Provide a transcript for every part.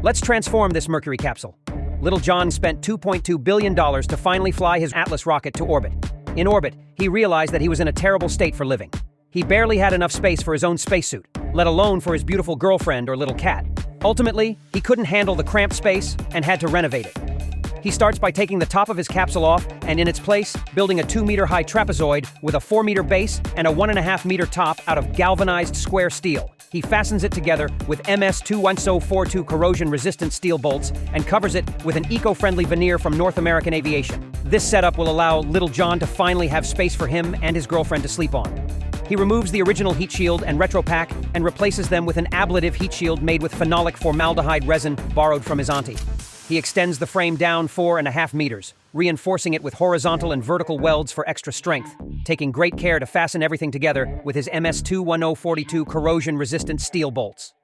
Let's transform this Mercury capsule. Little John spent $2.2 billion to finally fly his Atlas rocket to orbit. In orbit, he realized that he was in a terrible state for living. He barely had enough space for his own spacesuit, let alone for his beautiful girlfriend or little cat. Ultimately, he couldn't handle the cramped space and had to renovate it. He starts by taking the top of his capsule off and in its place, building a 2-meter-high trapezoid with a 4-meter base and a 1.5-meter top out of galvanized square steel. He fastens it together with MS-21042 corrosion-resistant steel bolts and covers it with an eco-friendly veneer from North American Aviation. This setup will allow Little John to finally have space for him and his girlfriend to sleep on. He removes the original heat shield and retro pack and replaces them with an ablative heat shield made with phenolic formaldehyde resin borrowed from his auntie. He extends the frame down 4.5 meters, reinforcing it with horizontal and vertical welds for extra strength, taking great care to fasten everything together with his MS-21042 corrosion-resistant steel bolts.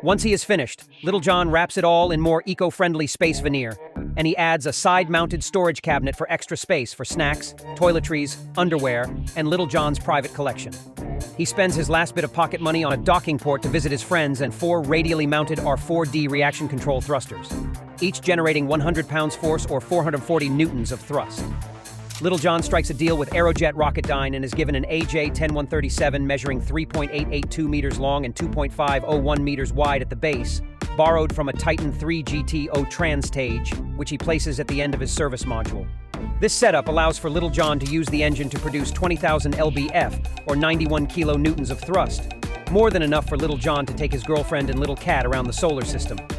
Once he is finished, Little John wraps it all in more eco-friendly space veneer, and he adds a side-mounted storage cabinet for extra space for snacks, toiletries, underwear, and Little John's private collection. He spends his last bit of pocket money on a docking port to visit his friends and 4 radially mounted R4D reaction control thrusters, each generating 100 pounds force or 440 newtons of thrust. Little John strikes a deal with Aerojet Rocketdyne and is given an AJ-10137 measuring 3.882 meters long and 2.501 meters wide at the base, borrowed from a Titan III GT-0 Transtage, which he places at the end of his service module. This setup allows for Little John to use the engine to produce 20,000 lbf, or 91 kilonewtons of thrust, more than enough for Little John to take his girlfriend and little cat around the solar system.